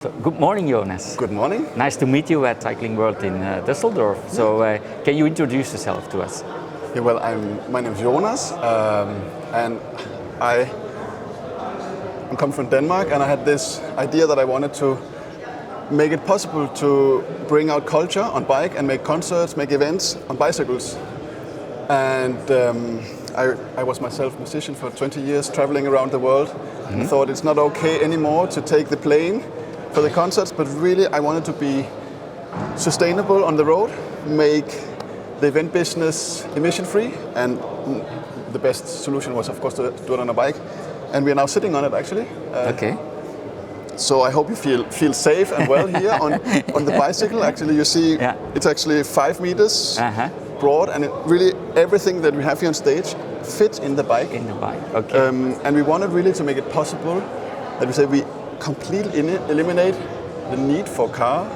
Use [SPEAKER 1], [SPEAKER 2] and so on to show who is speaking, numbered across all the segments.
[SPEAKER 1] So, good morning, Jonas.
[SPEAKER 2] Good morning.
[SPEAKER 1] Nice to meet you at Cycling World in Düsseldorf. So, can you introduce yourself to us?
[SPEAKER 2] Yeah, well, my name is Jonas, and I'm come from Denmark, and I had this idea that I wanted to make it possible to bring out culture on bike and make concerts, make events on bicycles. And I was myself a musician for 20 years, traveling around the world, and I thought it's not okay anymore to take the plane for the concerts, but really I wanted to be sustainable on the road, make the event business emission free, and the best solution was of course to do it on a bike, and we are now sitting on it actually.
[SPEAKER 1] Okay.
[SPEAKER 2] So I hope you feel safe and well here on the bicycle. Actually, you see it's actually 5 meters broad, and really everything that we have here on stage fits in the bike.
[SPEAKER 1] In the bike, okay.
[SPEAKER 2] And we wanted really to make it possible that we say we completely eliminate the need for car,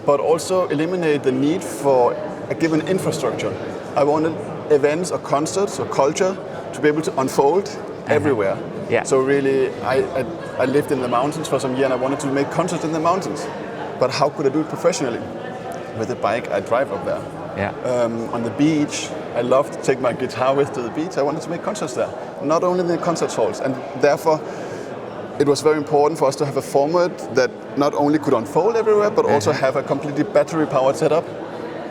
[SPEAKER 2] but also eliminate the need for a given infrastructure. I wanted events or concerts or culture to be able to unfold everywhere.
[SPEAKER 1] Yeah.
[SPEAKER 2] So really, I lived in the mountains for some years, and I wanted to make concerts in the mountains. But how could I do it professionally? With a bike, I drive up there.
[SPEAKER 1] Yeah.
[SPEAKER 2] On the beach, I love to take my guitar with to the beach. I wanted to make concerts there, not only in the concert halls, and therefore it was very important for us to have a format that not only could unfold everywhere, but also have a completely battery-powered setup,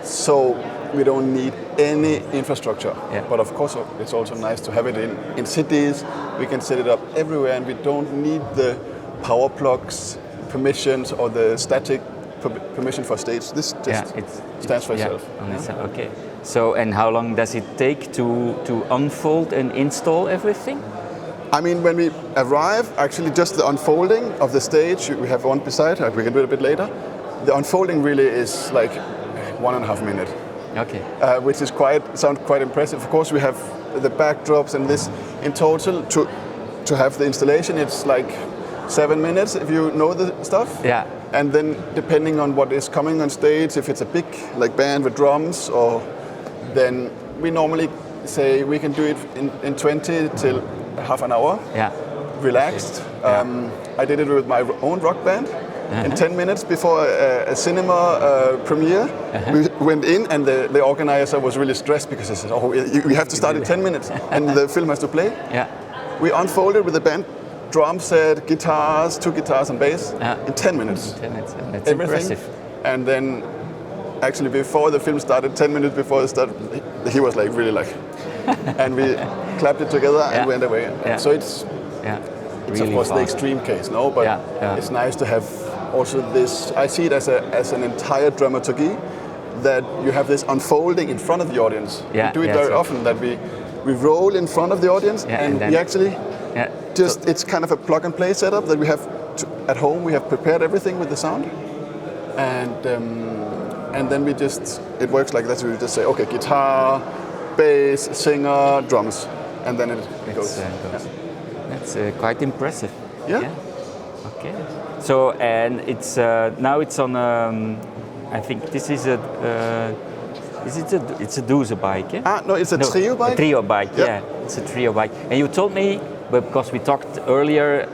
[SPEAKER 2] so we don't need any infrastructure.
[SPEAKER 1] Yeah.
[SPEAKER 2] But of course, it's also nice to have it in cities. We can set it up everywhere, and we don't need the power plugs permissions or the static permission for stage. This just stands for itself.
[SPEAKER 1] Okay. So, and how long does it take to unfold and install everything?
[SPEAKER 2] I mean, when we arrive, actually just the unfolding of the stage, we have one beside, we can do it a bit later. The unfolding really is like 1.5 minutes.
[SPEAKER 1] Okay.
[SPEAKER 2] Which is sounds quite impressive. Of course, we have the backdrops and this in total to have the installation. It's like 7 minutes if you know the stuff.
[SPEAKER 1] Yeah.
[SPEAKER 2] And then depending on what is coming on stage, if it's a big like band with drums, or then we normally say we can do it in 20 till half an hour.
[SPEAKER 1] Yeah.
[SPEAKER 2] Relaxed. I did it with my own rock band. In 10 minutes before a cinema premiere, we went in, and the organizer was really stressed because he said, "Oh, we have to start in 10 minutes, and the film has to play."
[SPEAKER 1] Yeah.
[SPEAKER 2] We unfolded with the band, drum set, guitars, 2 guitars and bass in 10 minutes.
[SPEAKER 1] 10 minutes. That's
[SPEAKER 2] everything.
[SPEAKER 1] impressive.
[SPEAKER 2] And then, actually, before the film started, 10 minutes before it started, he was like really like, and we clapped it together and went away.
[SPEAKER 1] Yeah.
[SPEAKER 2] So it's
[SPEAKER 1] really
[SPEAKER 2] of course
[SPEAKER 1] fast.
[SPEAKER 2] the extreme case, no? But it's nice to have also this. I see it as an entire dramaturgy, that you have this unfolding in front of the audience.
[SPEAKER 1] Yeah,
[SPEAKER 2] we do it very often, that we roll in front of the audience, and we actually it's kind of a plug and play setup that we have at home. We have prepared everything with the sound, and then it works like that. So we just say, okay, guitar, bass, singer, drums, and then it goes.
[SPEAKER 1] That's quite impressive.
[SPEAKER 2] Yeah.
[SPEAKER 1] Okay. So, and it's now it's on. I think this is a. It's a Duze bike, yeah?
[SPEAKER 2] No, it's a trio bike.
[SPEAKER 1] A trio bike, yeah. It's a trio bike. And you told me, because we talked earlier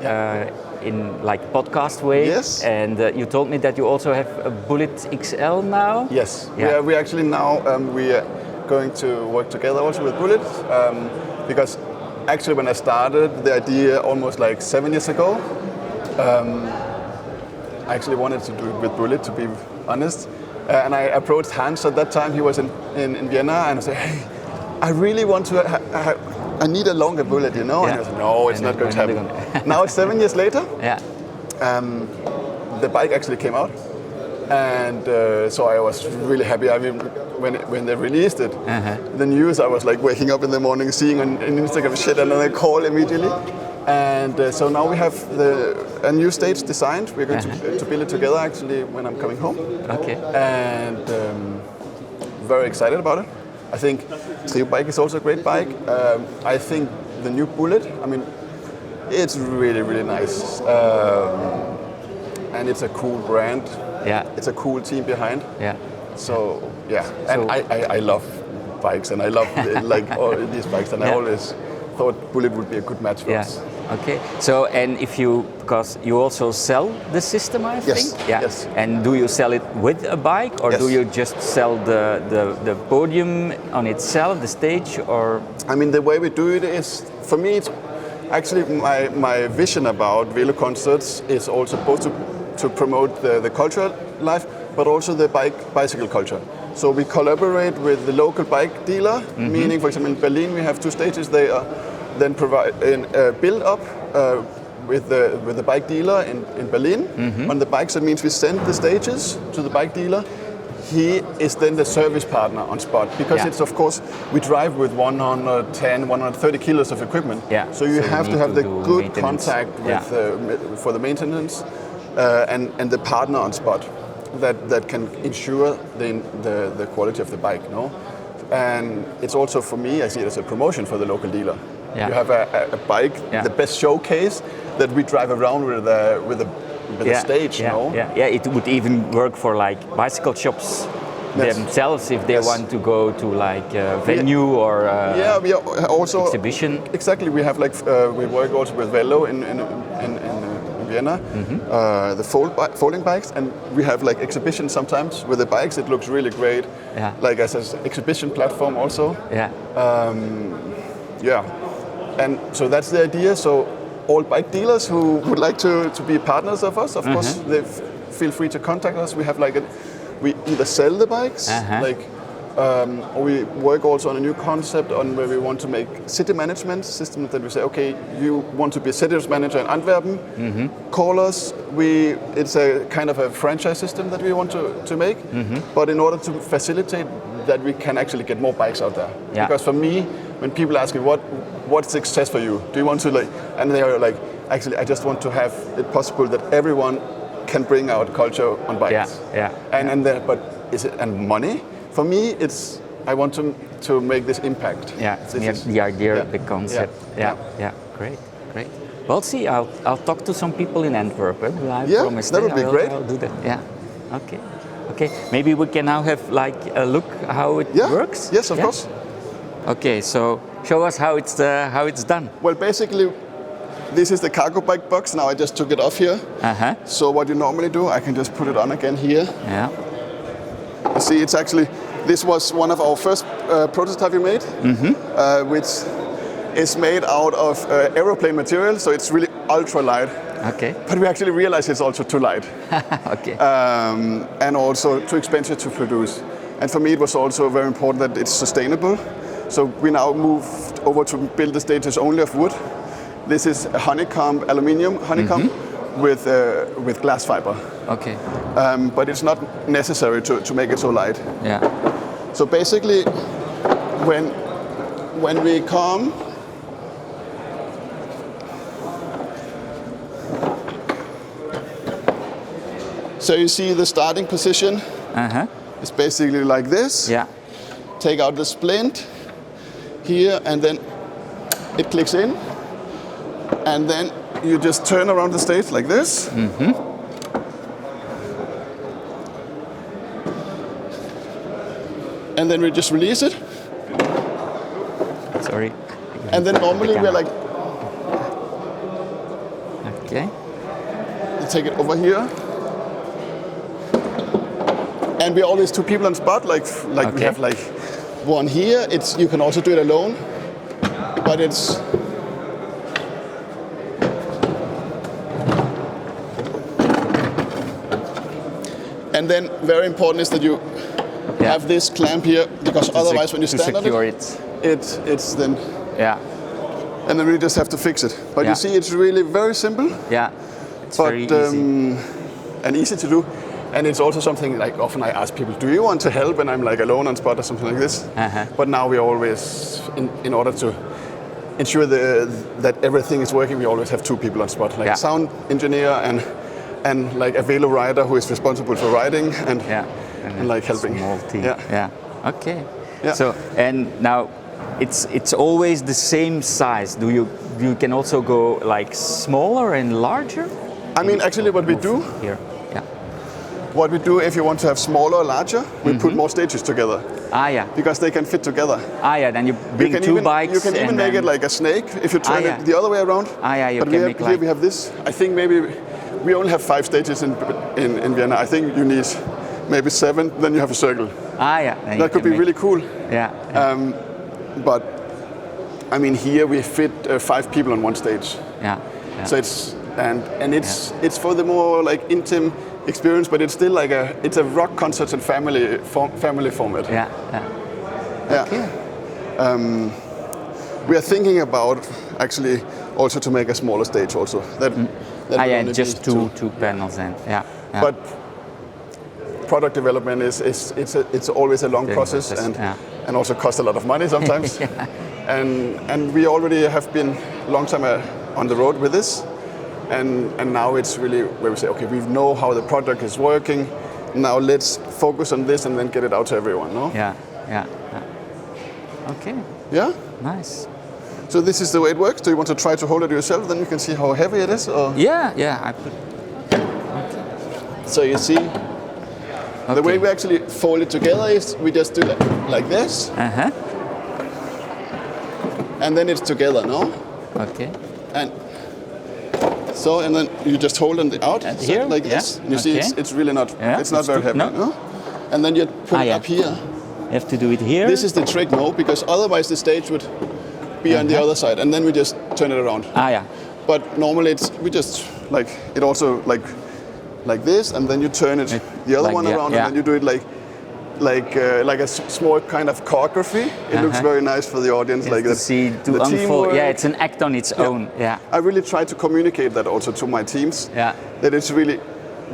[SPEAKER 1] in like podcast way.
[SPEAKER 2] Yes.
[SPEAKER 1] And you told me that you also have a Bullet XL now.
[SPEAKER 2] Yes.
[SPEAKER 1] Yeah.
[SPEAKER 2] We actually now we are going to work together also with Bullet, because actually when I started the idea almost like 7 years ago, I actually wanted to do it with Bullet, to be honest. And I approached Hans at that time. He was in Vienna, and I said, "Hey, I really want to. I need a longer Bullet, you know." And he said, "No, it's not going to happen." Now it's 7 years later.
[SPEAKER 1] Yeah.
[SPEAKER 2] The bike actually came out, and so I was really happy. I mean, when they released it, the news, I was like waking up in the morning, seeing on Instagram shit, and then I call immediately. And so now we have a new stage designed. We're going to build it together actually when I'm coming home.
[SPEAKER 1] Okay.
[SPEAKER 2] And very excited about it. I think Trio bike is also a great bike. I think the new Bullet, I mean, it's really, really nice. And it's a cool brand.
[SPEAKER 1] Yeah.
[SPEAKER 2] It's a cool team behind.
[SPEAKER 1] Yeah.
[SPEAKER 2] So yeah, and I love bikes, and I love like all these bikes, and I always thought Bullet would be a good match for us.
[SPEAKER 1] Okay. So, and if you, because you also sell the system, I think.
[SPEAKER 2] Yes.
[SPEAKER 1] Yeah.
[SPEAKER 2] Yes.
[SPEAKER 1] And do you sell it with a bike, or
[SPEAKER 2] Yes.
[SPEAKER 1] do you just sell the podium on itself, the stage, or?
[SPEAKER 2] I mean, the way we do it is, for me, it's actually my vision about Veloconcerts is also supposed to promote the cultural life, but also the bicycle culture. So we collaborate with the local bike dealer, meaning, for example, in Berlin we have 2 stages. They are then build up with the bike dealer in Berlin on the bikes. That means we send the stages to the bike dealer. He is then the service partner on spot, because it's, of course, we drive with 110, 130 kilos of equipment.
[SPEAKER 1] Yeah.
[SPEAKER 2] So you have to have the good contact with for the maintenance and the partner on spot that can ensure the quality of the bike. No, and it's also, for me, I see it as a promotion for the local dealer.
[SPEAKER 1] Yeah.
[SPEAKER 2] You have a bike, the best showcase that we drive around with the stage. No?
[SPEAKER 1] It would even work for like bicycle shops themselves if they want to go to like a venue or
[SPEAKER 2] we are also
[SPEAKER 1] exhibition.
[SPEAKER 2] Exactly, we have like we work also with Velo in Vienna, the folding bikes, and we have like exhibitions sometimes with the bikes. It looks really great, like as an exhibition platform also. And so that's the idea. So all bike dealers who would like to be partners of us, of course, they feel free to contact us. We have like we either sell the bikes, or we work also on a new concept on where we want to make city management systems, that we say, okay, you want to be a city manager in Antwerpen, call us. It's a kind of a franchise system that we want to make, but in order to facilitate that, we can actually get more bikes out there. Because for me, when people ask me what's success for you, do you want to and they are like, actually, I just want to have it possible that everyone can bring out culture on bikes. But is it and money? For me, it's I want to make this impact.
[SPEAKER 1] The idea, the concept. Great. Well, see, I'll talk to some people in Antwerp. I promise
[SPEAKER 2] that would be great.
[SPEAKER 1] I'll do that. Okay. Maybe we can now have like a look how it works.
[SPEAKER 2] Yes, of course.
[SPEAKER 1] Okay, so show us how it's done.
[SPEAKER 2] Well, basically, this is the cargo bike box. Now I just took it off here. So what you normally do, I can just put it on again here. You see, it's actually, this was one of our first prototype we made, which is made out of aeroplane material, so it's really ultra light. But we actually realized it's also too light. And also too expensive to produce. And for me, it was also very important that it's sustainable. So we now moved over to build the stages only of wood. This is a honeycomb, aluminium honeycomb with glass fiber. But it's not necessary to make it so light. So basically, when we come, so you see the starting position. It's basically like this. Take out the splint here, and then it clicks in, and then you just turn around the stage like this. And then we just release it.
[SPEAKER 1] Sorry.
[SPEAKER 2] And then normally we're like, you take it over here. And we're always 2 people on spot, like we have like one here. You can also do it alone, but it's and then very important is that you have this clamp here, because otherwise when you stand on it's then and then we just have to fix it. But you see, it's really very simple.
[SPEAKER 1] It's very easy
[SPEAKER 2] and easy to do. And it's also something like often I ask people, do you want to help? And I'm like alone on spot or something like this. But now we always, in order to ensure that everything is working, we always have 2 people on spot, like a sound engineer and like a Velo rider who is responsible for riding and like helping.
[SPEAKER 1] Small team. So, and now it's always the same size. You can also go like smaller and larger?
[SPEAKER 2] I mean, actually what we do
[SPEAKER 1] here.
[SPEAKER 2] What we do, if you want to have smaller or larger, we put more stages together.
[SPEAKER 1] yeah.
[SPEAKER 2] because they can fit together.
[SPEAKER 1] Yeah, then you bring two bikes.
[SPEAKER 2] You can even make it like a snake if you turn it the other way around.
[SPEAKER 1] Yeah, you
[SPEAKER 2] but
[SPEAKER 1] can make
[SPEAKER 2] here we have this. I think maybe we only have 5 stages in Vienna. I think you need maybe 7, then you have a circle.
[SPEAKER 1] Yeah.
[SPEAKER 2] That could be really cool.
[SPEAKER 1] Yeah.
[SPEAKER 2] But I mean, here we fit 5 people on one stage.
[SPEAKER 1] Yeah.
[SPEAKER 2] So it's it's for the more like intimate experience, but it's still like it's a rock concert and family format.
[SPEAKER 1] Yeah.
[SPEAKER 2] Okay. We are thinking about actually also to make a smaller stage also. That
[SPEAKER 1] just two panels then. Yeah.
[SPEAKER 2] But product development it's always a long process and also costs a lot of money sometimes. And we already have been long time on the road with this. And now it's really where we say, okay, we know how the product is working. Now let's focus on this and then get it out to everyone, no?
[SPEAKER 1] Yeah. Okay.
[SPEAKER 2] Yeah?
[SPEAKER 1] Nice.
[SPEAKER 2] So this is the way it works. Do you want to try to hold it yourself? Then you can see how heavy it is? Or?
[SPEAKER 1] Yeah.
[SPEAKER 2] Okay. So you see, the way we actually fold it together is we just do that like this. And then it's together, no?
[SPEAKER 1] Okay.
[SPEAKER 2] And then you just hold it out
[SPEAKER 1] here?
[SPEAKER 2] Like this. And you see it's really not, it's not very heavy. No? And then you put it up here.
[SPEAKER 1] You have to do it here?
[SPEAKER 2] This is the trick, no? Because otherwise the stage would be on the other side, and then we just turn it around. But normally we just like it also like this, and then you turn it the other one around, and then you do it like a small kind of choreography. It looks very nice for the audience,
[SPEAKER 1] it's
[SPEAKER 2] like that.
[SPEAKER 1] See to unfold. Teamwork. Yeah, it's an act on its own. Yeah.
[SPEAKER 2] I really try to communicate that also to my teams.
[SPEAKER 1] Yeah.
[SPEAKER 2] That it's really,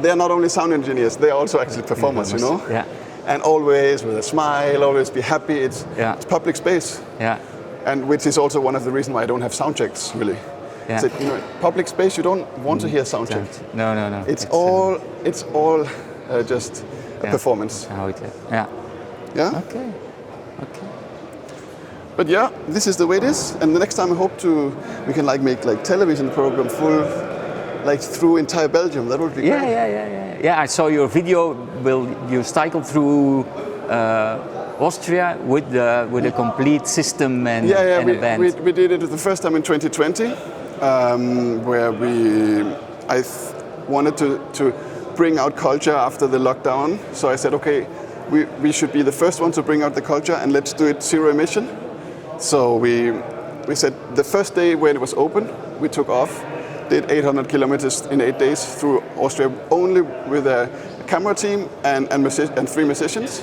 [SPEAKER 2] they're not only sound engineers, they're also actually performers, you know.
[SPEAKER 1] Yeah.
[SPEAKER 2] And always with a smile, always be happy. It's public space.
[SPEAKER 1] Yeah.
[SPEAKER 2] And which is also one of the reasons why I don't have sound checks really.
[SPEAKER 1] Yeah.
[SPEAKER 2] So, public space, you don't want to hear sound check.
[SPEAKER 1] No.
[SPEAKER 2] It's all just a performance.
[SPEAKER 1] How it is. Yeah.
[SPEAKER 2] Yeah.
[SPEAKER 1] Okay.
[SPEAKER 2] But yeah, this is the way it is. And the next time I hope we can make television program full, through entire Belgium. That would be great.
[SPEAKER 1] Yeah. I saw your video. You cycle through Austria with a complete system and an event.
[SPEAKER 2] We did it the first time in 2020, where I wanted to bring out culture after the lockdown. So I said, okay, we should be the first one to bring out the culture, and let's do it zero emission. So we said the first day when it was open, we took off, did 800 kilometers in 8 days through Austria, only with a camera team and 3 musicians,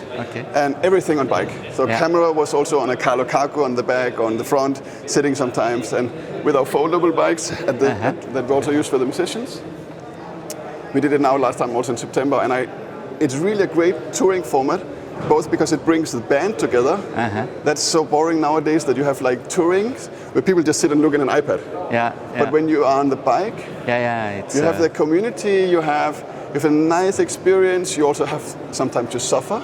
[SPEAKER 2] and everything on bike. So camera was also on a Carlo Carco on the back, on the front, sitting sometimes, and with our foldable bikes that we also use for the musicians. We did it now last time also in September, and it's really a great touring format, both because it brings the band together. That's so boring nowadays that you have touring where people just sit and look at an iPad. But when you are on the bike,
[SPEAKER 1] it's,
[SPEAKER 2] you have the community, you have a nice experience. You also have sometimes to suffer.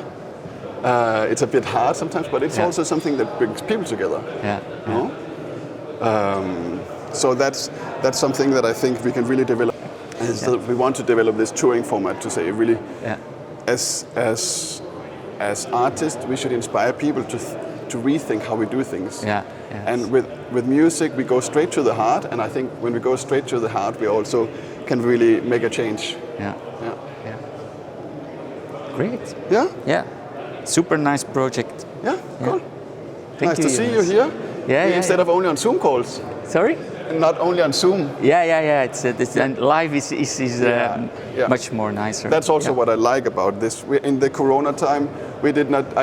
[SPEAKER 2] It's a bit hard sometimes, but it's also something that brings people together. So that's something that I think we can really develop. So we want to develop this touring format to say really, as artists, we should inspire people to rethink how we do things. And with music, we go straight to the heart. And I think when we go straight to the heart, we also can really make a change.
[SPEAKER 1] Great.
[SPEAKER 2] Yeah.
[SPEAKER 1] Super nice project.
[SPEAKER 2] Yeah. Cool.
[SPEAKER 1] Thank
[SPEAKER 2] you, see you here. Instead of only on Zoom calls.
[SPEAKER 1] Sorry?
[SPEAKER 2] Not only on Zoom.
[SPEAKER 1] And live is much more nicer.
[SPEAKER 2] That's also what I like about this. In the Corona time, I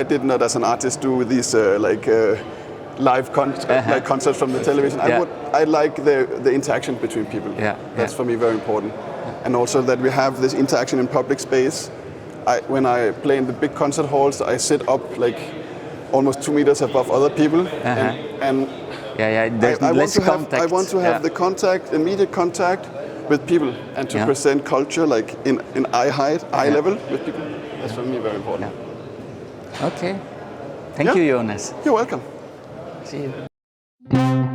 [SPEAKER 2] did not as an artist do these live concerts from the television. I like the interaction between people. That's for me very important. And also that we have this interaction in public space. When I play in the big concert halls, I sit up almost 2 meters above other people, and
[SPEAKER 1] there's less contact.
[SPEAKER 2] I want to have the contact, immediate contact with people, and to present culture in eye level with people. That's for me very important.
[SPEAKER 1] Okay. Thank you, Jonas.
[SPEAKER 2] You're welcome.
[SPEAKER 1] See you.